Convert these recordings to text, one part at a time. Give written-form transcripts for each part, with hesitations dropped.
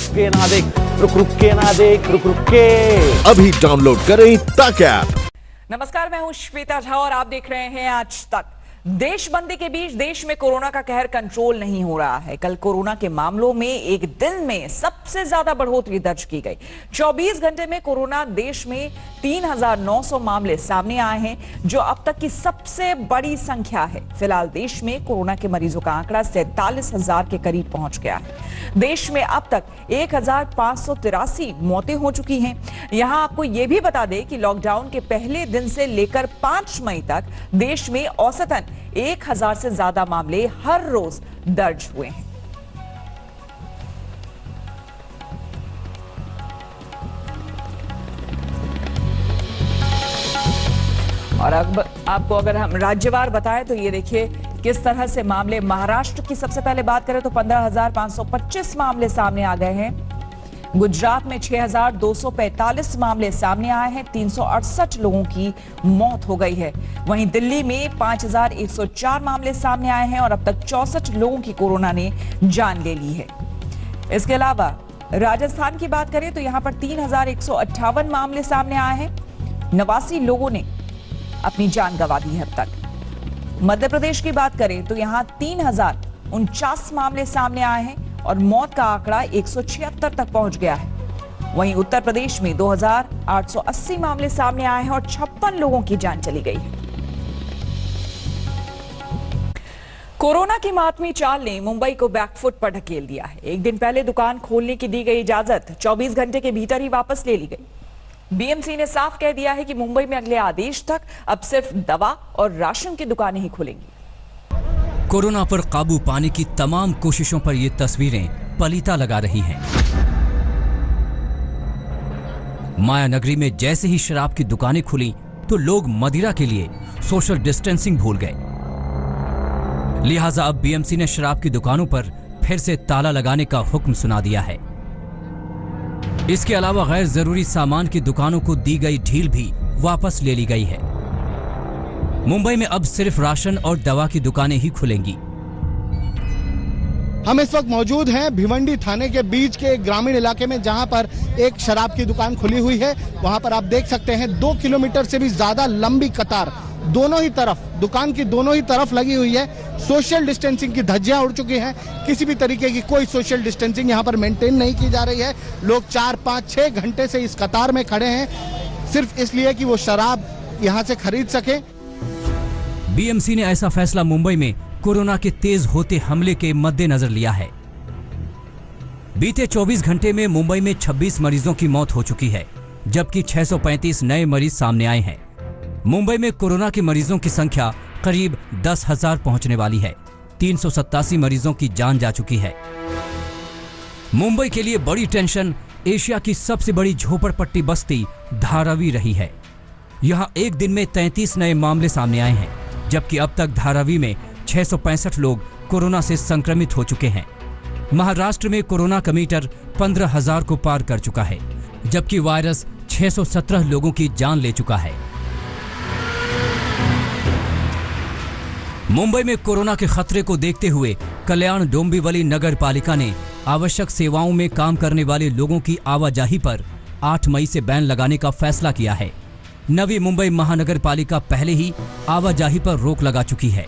के ना देख, रुक रुक के ना देख, रुक रुक के। अभी डाउनलोड करें तक ऐप। नमस्कार, मैं हूं श्वेता झा और आप देख रहे हैं आज तक। देश बंदी के बीच देश में कोरोना का कहर कंट्रोल नहीं हो रहा है। कल कोरोना के मामलों में एक दिन में सबसे ज्यादा बढ़ोतरी दर्ज की गई। 24 घंटे में कोरोना देश में 3,900 मामले सामने आए हैं, जो अब तक की सबसे बड़ी संख्या है। फिलहाल देश में कोरोना के मरीजों का आंकड़ा 47,000 के करीब पहुंच गया है। देश में अब तक 1,583 मौतें हो चुकी हैं। यहां आपको यह भी बता दें कि लॉकडाउन के पहले दिन से लेकर 5 मई तक देश में औसतन 1,000 से ज्यादा मामले हर रोज दर्ज हुए हैं। और अब आपको अगर हम राज्यवार बताएं तो ये देखिए किस तरह से मामले। महाराष्ट्र की सबसे पहले बात करें तो 15,525 मामले सामने आ गए हैं। गुजरात में 6,245 मामले सामने आए हैं। 368 लोगों की मौत हो गई है। वहीं दिल्ली में 5,104 मामले सामने आए हैं और अब तक 64 लोगों की कोरोना ने जान ले ली है। इसके अलावा राजस्थान की बात करें तो यहां पर 3,158 मामले सामने आए हैं। 89 लोगों ने अपनी जान गंवा दी है अब तक। मध्य प्रदेश की बात करें तो यहां 3,049 मामले सामने आए हैं और मौत का आंकड़ा 176 तक पहुंच गया है। वहीं उत्तर प्रदेश में 2,880 मामले सामने आए हैं और 56 लोगों की जान चली गई है। कोरोना की मातमी चाल ने मुंबई को बैकफुट पर ढकेल दिया है। एक दिन पहले दुकान खोलने की दी गई इजाजत 24 घंटे के भीतर ही वापस ले ली गई। बीएमसी ने साफ कह दिया है कि मुंबई में अगले आदेश तक अब सिर्फ दवा और राशन की दुकानें ही खुलेंगी। कोरोना पर काबू पाने की तमाम कोशिशों पर ये तस्वीरें पलीता लगा रही हैं। माया नगरी में जैसे ही शराब की दुकानें खुली तो लोग मदिरा के लिए सोशल डिस्टेंसिंग भूल गए। लिहाजा अब बीएमसी ने शराब की दुकानों पर फिर से ताला लगाने का हुक्म सुना दिया है। इसके अलावा गैर जरूरी सामान की दुकानों को दी गई ढील भी वापस ले ली गई है। मुंबई में अब सिर्फ राशन और दवा की दुकानें ही खुलेंगी। हम इस वक्त मौजूद हैं भिवंडी थाने के बीच के एक ग्रामीण इलाके में, जहां पर एक शराब की दुकान खुली हुई है। वहां पर आप देख सकते हैं 2 किलोमीटर से भी ज्यादा लंबी कतार दोनों ही तरफ, दुकान की दोनों ही तरफ लगी हुई है। सोशल डिस्टेंसिंग की धज्जियां उड़ चुकी हैं। किसी भी तरीके की कोई सोशल डिस्टेंसिंग यहां पर मेंटेन नहीं की जा रही है। लोग 4, 5, 6 घंटे से इस कतार में खड़े हैं, सिर्फ इसलिए कि वो शराब यहां से खरीद सके। बीएमसी ने ऐसा फैसला मुंबई में कोरोना के तेज होते हमले के मद्देनजर लिया है। बीते 24 घंटे में मुंबई में 26 मरीजों की मौत हो चुकी है, जबकि 635 नए मरीज सामने आए हैं। मुंबई में कोरोना के मरीजों की संख्या करीब 10,000 पहुंचने वाली है। 387 मरीजों की जान जा चुकी है। मुंबई के लिए बड़ी टेंशन एशिया की सबसे बड़ी झोपड़पट्टी बस्ती धारावी रही है। यहां एक दिन में 33 नए मामले सामने आए हैं, जबकि अब तक धारावी में 665 लोग कोरोना से संक्रमित हो चुके हैं। महाराष्ट्र में कोरोना का मीटर 15,000 को पार कर चुका है, जबकि वायरस 617 लोगों की जान ले चुका है। मुंबई में कोरोना के खतरे को देखते हुए कल्याण डोंबिवली नगर पालिका ने आवश्यक सेवाओं में काम करने वाले लोगों की आवाजाही पर 8 मई से बैन लगाने का फैसला किया है। नवी मुंबई महानगर पालिका पहले ही आवाजाही पर रोक लगा चुकी है।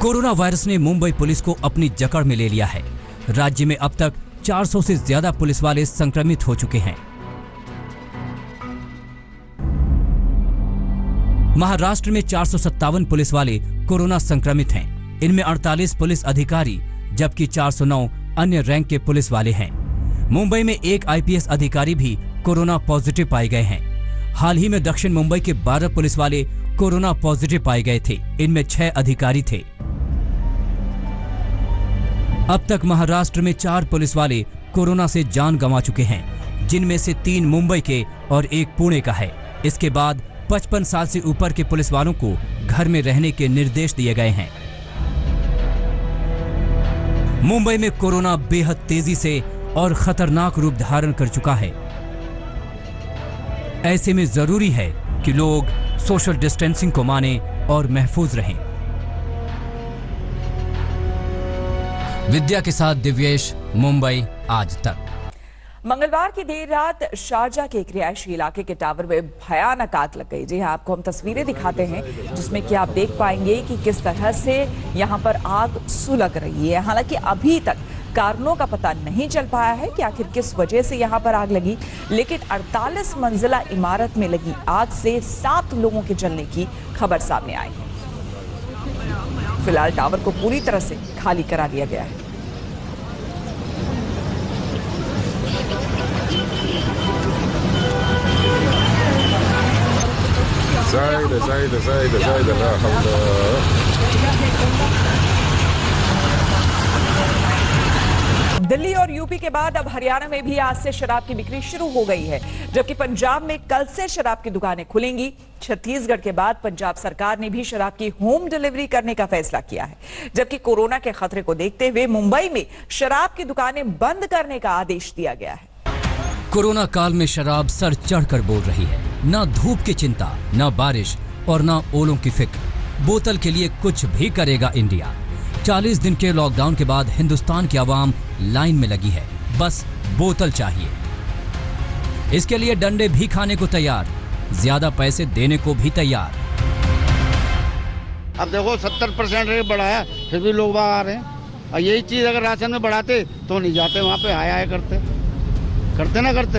कोरोना वायरस ने मुंबई पुलिस को अपनी जकड़ में ले लिया है। राज्य में अब तक 400 से ज्यादा पुलिस वाले संक्रमित हो चुके हैं। महाराष्ट्र में 457 पुलिस वाले कोरोना संक्रमित हैं। इनमें 48 पुलिस अधिकारी जबकि 409 अन्य रैंक के पुलिस वाले हैं। मुंबई में एक आईपीएस अधिकारी भी कोरोना पॉजिटिव पाए गए हैं। हाल ही में दक्षिण मुंबई के 12 पुलिस वाले कोरोना पॉजिटिव पाए गए थे। इनमें 6 अधिकारी थे। अब तक महाराष्ट्र में 4 पुलिस वाले कोरोना से जान गंवा चुके हैं, जिनमें से 3 मुंबई के और 1 पुणे का है। इसके बाद 55 साल से ऊपर के पुलिस वालों को घर में रहने के निर्देश दिए गए हैं। मुंबई में कोरोना बेहद तेजी से और खतरनाक रूप धारण कर चुका है। ऐसे में जरूरी है कि लोग सोशल डिस्टेंसिंग को मानें और महफूज रहें। विद्या के साथ दिव्येश, मुंबई आज तक। मंगलवार की देर रात शारजाह के एक रिहायशी इलाके के टावर में भयानक आग लग गई। जी हाँ, आपको हम तस्वीरें दिखाते हैं जिसमें कि आप देख पाएंगे कि किस तरह से यहाँ पर आग सुलग रही है। हालांकि अभी तक कारणों का पता नहीं चल पाया है कि आखिर किस वजह से यहाँ पर आग लगी, लेकिन 48 मंजिला इमारत में लगी आग से 7 लोगों के जलने की खबर सामने आई है। फिलहाल टावर को पूरी तरह से खाली करा दिया गया है। दिल्ली और यूपी के बाद अब हरियाणा में भी आज से शराब की बिक्री शुरू हो गई है, जबकि पंजाब में कल से शराब की दुकानें खुलेंगी। छत्तीसगढ़ के बाद पंजाब सरकार ने भी शराब की होम डिलीवरी करने का फैसला किया है, जबकि कोरोना के खतरे को देखते हुए मुंबई में शराब की दुकानें बंद करने का आदेश दिया गया है। कोरोना काल में शराब सर चढ़कर बोल रही है। ना धूप की चिंता, ना बारिश और ना ओलों की फिक्र। बोतल के लिए कुछ भी करेगा इंडिया। 40 दिन के लॉकडाउन के बाद हिंदुस्तान की आवाम लाइन में लगी है, बस बोतल चाहिए। इसके लिए डंडे भी खाने को तैयार, ज्यादा पैसे देने को भी तैयार। अब देखो 70% रेट बढ़ाया, फिर भी लोग बाहर आ रहे हैं। और यही चीज अगर राशन में बढ़ाते तो नहीं जाते वहाँ पे, हाय करते ना करते।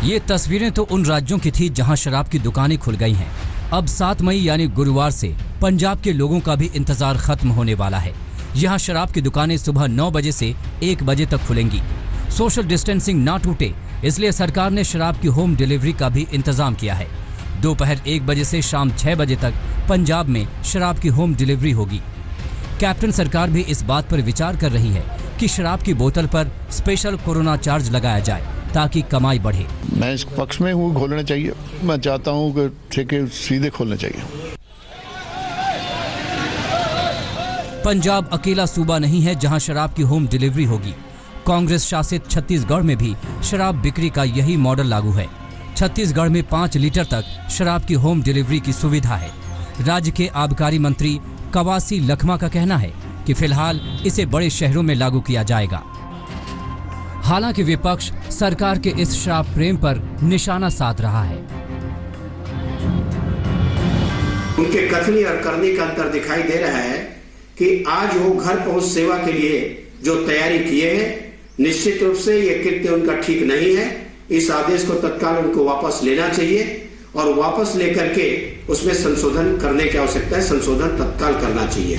ये तस्वीरें तो उन राज्यों की थी जहां शराब की दुकानें खुल गई हैं। अब 7 मई यानी गुरुवार से पंजाब के लोगों का भी इंतजार खत्म होने वाला है। यहाँ शराब की दुकानें सुबह 9 बजे से 1 बजे तक खुलेंगी। सोशल डिस्टेंसिंग ना टूटे, इसलिए सरकार ने शराब की होम डिलीवरी का भी इंतजाम किया है। दोपहर 1 बजे से शाम 6 बजे तक पंजाब में शराब की होम डिलीवरी होगी। कैप्टन सरकार भी इस बात पर विचार कर रही है कि शराब की बोतल पर स्पेशल कोरोना चार्ज लगाया जाए ताकि कमाई बढ़े। मैं इस पक्ष में हूँ, खोलना चाहिए। मैं चाहता हूँ कि ठेके सीधे खोलने चाहिए। पंजाब अकेला सूबा नहीं है जहां शराब की होम डिलीवरी होगी। कांग्रेस शासित छत्तीसगढ़ में भी शराब बिक्री का यही मॉडल लागू है। छत्तीसगढ़ में 5 लीटर तक शराब की होम डिलीवरी की सुविधा है। राज्य के आबकारी मंत्री कवासी लखमा का कहना है कि फिलहाल इसे बड़े शहरों में लागू किया जाएगा। हालांकि विपक्ष सरकार के इस शराब प्रेम पर निशाना साध रहा है। उनके कथनी और करनी का अंतर दिखाई दे रहा है कि आज वो घर पहुंच सेवा के लिए जो तैयारी किए हैं, निश्चित रूप से ये कृत्य उनका ठीक नहीं है। इस आदेश को तत्काल उनको वापस लेना चाहिए और वापस लेकर के उसमें संशोधन करने की आवश्यकता है। संशोधन तत्काल करना चाहिए।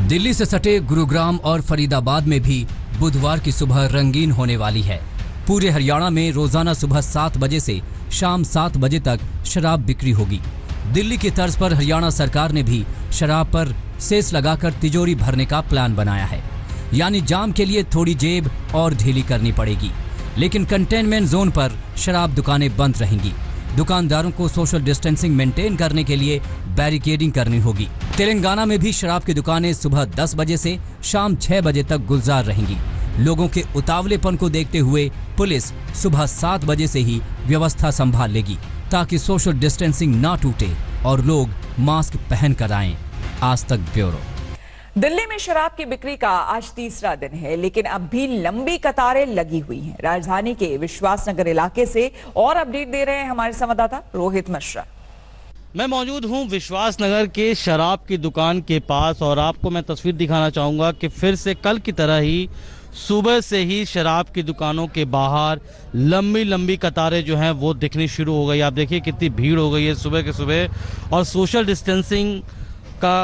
दिल्ली से सटे गुरुग्राम और फरीदाबाद में भी बुधवार की सुबह रंगीन होने वाली है। पूरे हरियाणा में रोजाना सुबह 7 बजे से शाम 7 बजे तक शराब बिक्री होगी। दिल्ली की तर्ज पर हरियाणा सरकार ने भी शराब पर सेस लगाकर तिजोरी भरने का प्लान बनाया है। यानी जाम के लिए थोड़ी जेब और ढीली करनी पड़ेगी, लेकिन कंटेनमेंट जोन पर शराब दुकानें बंद रहेंगी। दुकानदारों को सोशल डिस्टेंसिंग मेंटेन करने के लिए बैरिकेडिंग करनी होगी। तेलंगाना में भी शराब की दुकानें सुबह 10 बजे से शाम 6 बजे तक गुलजार रहेंगी। लोगों के उतावलेपन को देखते हुए पुलिस सुबह 7 बजे से ही व्यवस्था संभाल लेगी ताकि सोशल डिस्टेंसिंग ना टूटे और लोग मास्क पहन कर आएं। आज तक ब्यूरो। दिल्ली में शराब की बिक्री का आज तीसरा दिन है, लेकिन अब भी लंबी कतारें लगी हुई हैं। राजधानी के विश्वासनगर इलाके से और अपडेट दे रहे हैं हमारे संवाददाता रोहित मिश्रा। मैं मौजूद हूं विश्वासनगर के शराब की दुकान के पास और आपको मैं तस्वीर दिखाना चाहूंगा कि फिर से कल की तरह ही सुबह से ही शराब की दुकानों के बाहर लंबी लंबी कतारें जो हैं वो दिखनी शुरू हो गई। आप देखिए कितनी भीड़ हो गई है सुबह के सुबह। और सोशल डिस्टेंसिंग का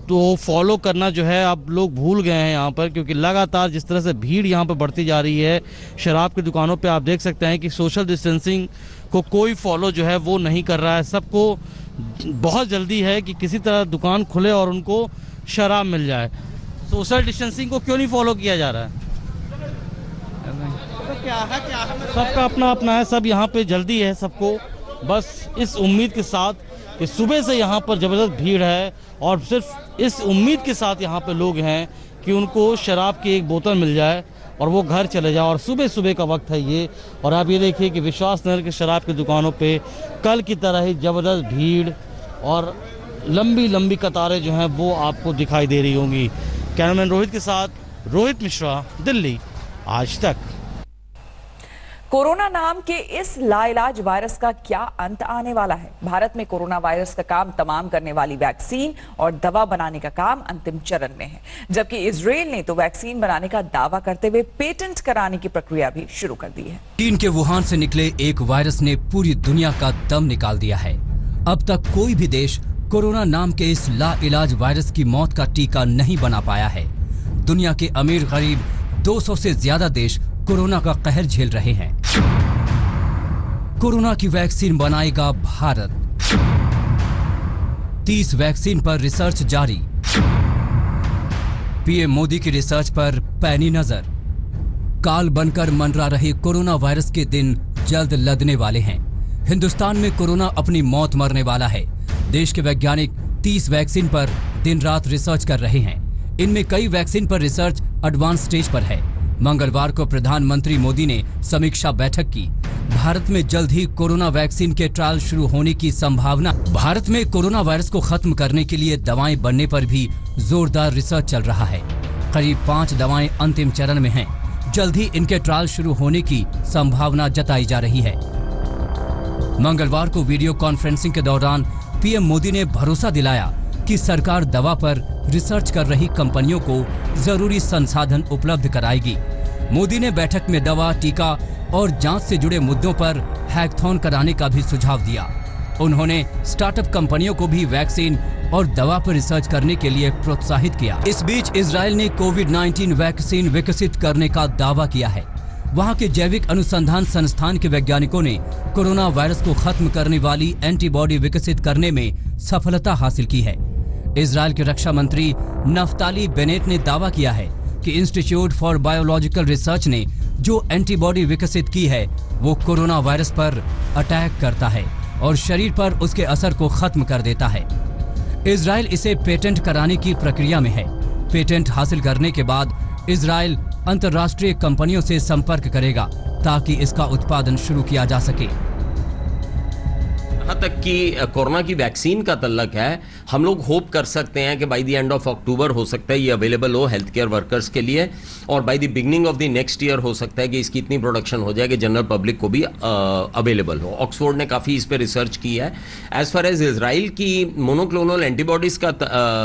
तो फॉलो करना जो है अब लोग भूल गए हैं यहाँ पर, क्योंकि लगातार जिस तरह से भीड़ यहाँ पर बढ़ती जा रही है शराब की दुकानों पे, आप देख सकते हैं कि सोशल डिस्टेंसिंग को कोई फॉलो जो है वो नहीं कर रहा है। सबको बहुत जल्दी है कि किसी तरह दुकान खुले और उनको शराब मिल जाए। सोशल डिस्टेंसिंग को क्यों नहीं फॉलो किया जा रहा है? सबका अपना अपना है, सब यहाँ पे जल्दी है सबको, बस इस उम्मीद के साथ कि सुबह से यहाँ पर ज़बरदस्त भीड़ है और सिर्फ इस उम्मीद के साथ यहाँ पे लोग हैं कि उनको शराब की एक बोतल मिल जाए और वो घर चले जाए। और सुबह सुबह का वक्त है ये। और आप ये देखिए कि विश्वासनगर के शराब की दुकानों पे कल की तरह ही ज़बरदस्त भीड़ और लंबी लंबी कतारें जो हैं वो आपको दिखाई दे रही होंगी। कैमरामैन रोहित के साथ रोहित मिश्रा, दिल्ली, आज तक। कोरोना नाम के इस लाइलाज वायरस का क्या अंत आने वाला है? भारत में कोरोना वायरस का काम तमाम करने वाली वैक्सीन और दवा बनाने का काम अंतिम चरण में है, जबकि इजराइल ने तो वैक्सीन बनाने का दावा करते हुए पेटेंट कराने की प्रक्रिया भी शुरू कर दी है। चीन के वुहान से निकले एक वायरस ने पूरी दुनिया का दम निकाल दिया है। अब तक कोई भी देश कोरोना नाम के इस लाइलाज वायरस की मौत का टीका नहीं बना पाया है। दुनिया के अमीर गरीब 200 से ज्यादा देश कोरोना का कहर झेल रहे हैं। कोरोना की वैक्सीन बनाएगा भारत। 30 वैक्सीन पर रिसर्च जारी। पीएम मोदी की रिसर्च पर पैनी नजर। काल बनकर मंडरा रहे कोरोना वायरस के दिन जल्द लदने वाले हैं। हिंदुस्तान में कोरोना अपनी मौत मरने वाला है। देश के वैज्ञानिक 30 वैक्सीन पर दिन रात रिसर्च कर रहे हैं। इनमें कई वैक्सीन पर रिसर्च एडवांस स्टेज पर है। मंगलवार को प्रधानमंत्री मोदी ने समीक्षा बैठक की। भारत में जल्द ही कोरोना वैक्सीन के ट्रायल शुरू होने की संभावना। भारत में कोरोना वायरस को खत्म करने के लिए दवाएं बनने पर भी जोरदार रिसर्च चल रहा है। करीब 5 दवाएं अंतिम चरण में हैं। जल्द ही इनके ट्रायल शुरू होने की संभावना जताई जा रही है। मंगलवार को वीडियो कॉन्फ्रेंसिंग के दौरान पीएम मोदी ने भरोसा दिलाया कि सरकार दवा पर रिसर्च कर रही कंपनियों को जरूरी संसाधन उपलब्ध कराएगी। मोदी ने बैठक में दवा, टीका और जांच से जुड़े मुद्दों पर हैकथॉन कराने का भी सुझाव दिया। उन्होंने स्टार्टअप कंपनियों को भी वैक्सीन और दवा पर रिसर्च करने के लिए प्रोत्साहित किया। इस बीच इजराइल ने कोविड-19 वैक्सीन विकसित करने का दावा किया है। वहां के जैविक अनुसंधान संस्थान के वैज्ञानिकों ने कोरोना वायरस को खत्म करने वाली एंटीबॉडी विकसित करने में सफलता हासिल की है। इजराइल के रक्षा मंत्री नफ्ताली बेनेट ने दावा किया है कि इंस्टीट्यूट फॉर बायोलॉजिकल रिसर्च ने जो एंटीबॉडी विकसित की है वो कोरोना वायरस पर अटैक करता है और शरीर पर उसके असर को खत्म कर देता है। इजराइल इसे पेटेंट कराने की प्रक्रिया में है। पेटेंट हासिल करने के बाद इजराइल अंतर्राष्ट्रीय कंपनियों से संपर्क करेगा ताकि इसका उत्पादन शुरू किया जा सके। जहाँ तक कि कोरोना की वैक्सीन का तल्लक है, हम लोग होप कर सकते हैं कि by the end of October हो सकता है ये अवेलेबल हो हेल्थ केयर वर्कर्स के लिए, और by the beginning of the next year हो सकता है कि इसकी इतनी प्रोडक्शन हो जाए कि जनरल पब्लिक को भी अवेलेबल हो। ऑक्सफोर्ड ने काफ़ी इस पर रिसर्च की है। एज फार एज इजराइल की मोनोक्लोनल एंटीबॉडीज का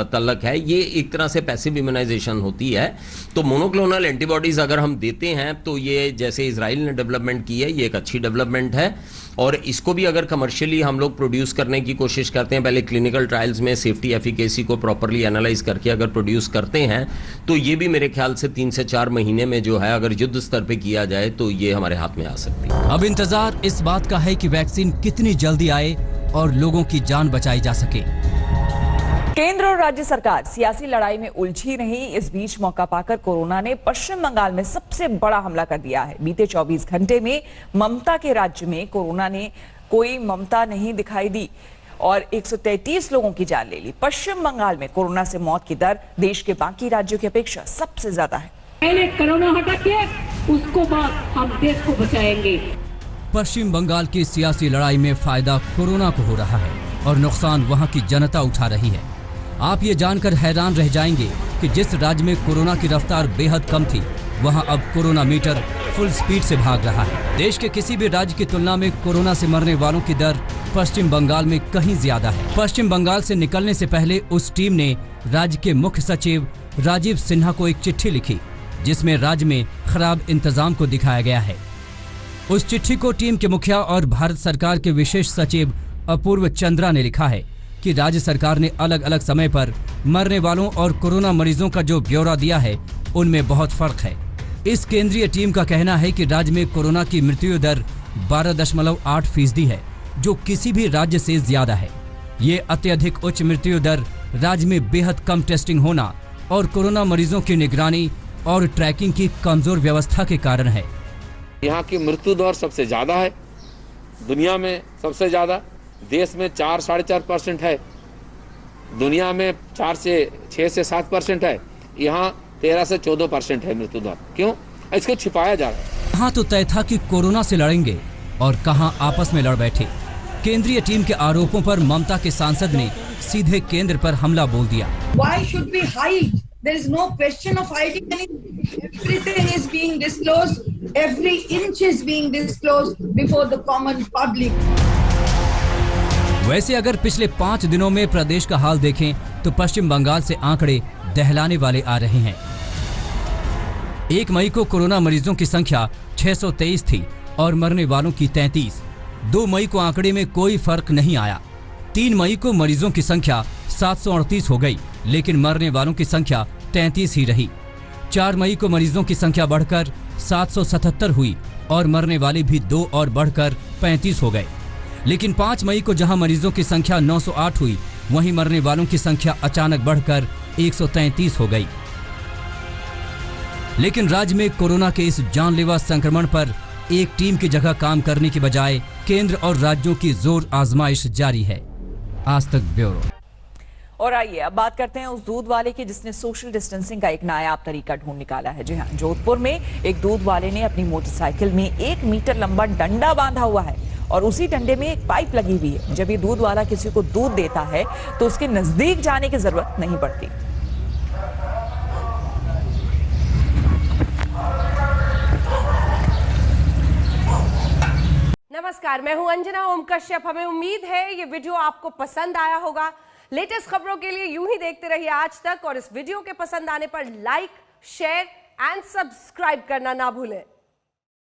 तल्लक है, ये एक तरह से पैसिव इम्यूनाइजेशन होती है। तो मोनोक्लोनल एंटीबॉडीज अगर हम देते हैं तो ये जैसे इजराइल ने डेवलपमेंट की है, ये एक अच्छी डेवलपमेंट है। और इसको भी अगर कमर्शियली हम लोग प्रोड्यूस करने की कोशिश करते हैं, पहले क्लिनिकल ट्रायल्स में सेफ्टी एफिकेसी को प्रॉपरली एनालाइज करके अगर प्रोड्यूस करते हैं, तो ये भी मेरे ख्याल से 3 से 4 महीने में जो है अगर युद्ध स्तर पे किया जाए तो ये हमारे हाथ में आ सकती है। अब इंतजार इस बात का है कि वैक्सीन कितनी जल्दी आए और लोगों की जान बचाई जा सके। केंद्र और राज्य सरकार सियासी लड़ाई में उलझी रही। इस बीच मौका पाकर कोरोना ने पश्चिम बंगाल में सबसे बड़ा हमला कर दिया है। बीते 24 घंटे में ममता के राज्य में कोरोना ने कोई ममता नहीं दिखाई दी और 133 लोगों की जान ले ली। पश्चिम बंगाल में कोरोना से मौत की दर देश के बाकी राज्यों की अपेक्षा सबसे ज्यादा है। पहले कोरोना हटाइए, उसको बाद हम देश को बचाएंगे। पश्चिम बंगाल की सियासी लड़ाई में फायदा कोरोना को हो रहा है और नुकसान वहां की जनता उठा रही है। आप ये जानकर हैरान रह जाएंगे कि जिस राज्य में कोरोना की रफ्तार बेहद कम थी, वहां अब कोरोना मीटर फुल स्पीड से भाग रहा है। देश के किसी भी राज्य की तुलना में कोरोना से मरने वालों की दर पश्चिम बंगाल में कहीं ज्यादा है। पश्चिम बंगाल से निकलने से पहले उस टीम ने राज्य के मुख्य सचिव राजीव सिन्हा को एक चिट्ठी लिखी, जिसमें राज्य में खराब इंतजाम को दिखाया गया है। उस चिट्ठी को टीम के मुखिया और भारत सरकार के विशेष सचिव अपूर्व चंद्रा ने लिखा है कि राज्य सरकार ने अलग अलग समय पर मरने वालों और कोरोना मरीजों का जो ब्यौरा दिया है, उनमें बहुत फर्क है। इस केंद्रीय टीम का कहना है कि राज्य में कोरोना की मृत्यु दर 12.8% है, जो किसी भी राज्य से ज्यादा है। ये अत्यधिक उच्च मृत्यु दर राज्य में बेहद कम टेस्टिंग होना और कोरोना मरीजों की निगरानी और ट्रैकिंग की कमजोर व्यवस्था के कारण है। यहाँ की मृत्यु दर सबसे ज्यादा है, दुनिया में सबसे ज्यादा। देश में 4-4.5% है, दुनिया में 6 से 7% है, यहाँ 13 से 14% है मृत्यु दर। क्यों? इसको छिपाया जा रहा है। कहाँ तो तय था कि कोरोना से लड़ेंगे और कहाँ आपस में लड़ बैठे। केंद्रीय टीम के आरोपों पर ममता के सांसद ने सीधे केंद्र पर हमला बोल दिया। Why should we hide? There is no question of hiding anything. Everything is being disclosed. Every inch is being disclosed before the common public. वैसे अगर पिछले 5 दिनों में प्रदेश का हाल देखें तो पश्चिम बंगाल से आंकड़े दहलाने वाले आ रहे हैं। 1 मई को कोरोना मरीजों की संख्या 623 थी और मरने वालों की 33। 2 मई को आंकड़े में कोई फर्क नहीं आया। 3 मई को मरीजों की संख्या 738 हो गई, लेकिन मरने वालों की संख्या 33 ही रही। 4 मई को मरीजों की संख्या बढ़कर 777 हुई और मरने वाले भी 2 और बढ़कर 35 हो गए। लेकिन 5 मई को जहां मरीजों की संख्या 908 हुई, वहीं मरने वालों की संख्या अचानक बढ़कर 133 हो गई। लेकिन राज्य में कोरोना के इस जानलेवा संक्रमण पर एक टीम की जगह काम करने की बजाय केंद्र और राज्यों की जोर आजमाइश जारी है। आज तक ब्यूरो। और आइए अब बात करते हैं उस दूध वाले की जिसने सोशल डिस्टेंसिंग का एक नायाब तरीका ढूंढ निकाला है। जी हाँ, जोधपुर में एक दूध वाले ने अपनी मोटरसाइकिल में 1 मीटर लंबा डंडा बांधा हुआ है और उसी डंडे में एक पाइप लगी हुई है। जब ये दूध वाला किसी को दूध देता है तो उसके नजदीक जाने की जरूरत नहीं पड़ती। नमस्कार, मैं हूं अंजना ओम कश्यप। हमें उम्मीद है ये वीडियो आपको पसंद आया होगा। लेटेस्ट खबरों के लिए यूं ही देखते रहिए आज तक और इस वीडियो के पसंद आने पर लाइक, शेयर एंड सब्सक्राइब करना ना भूलें।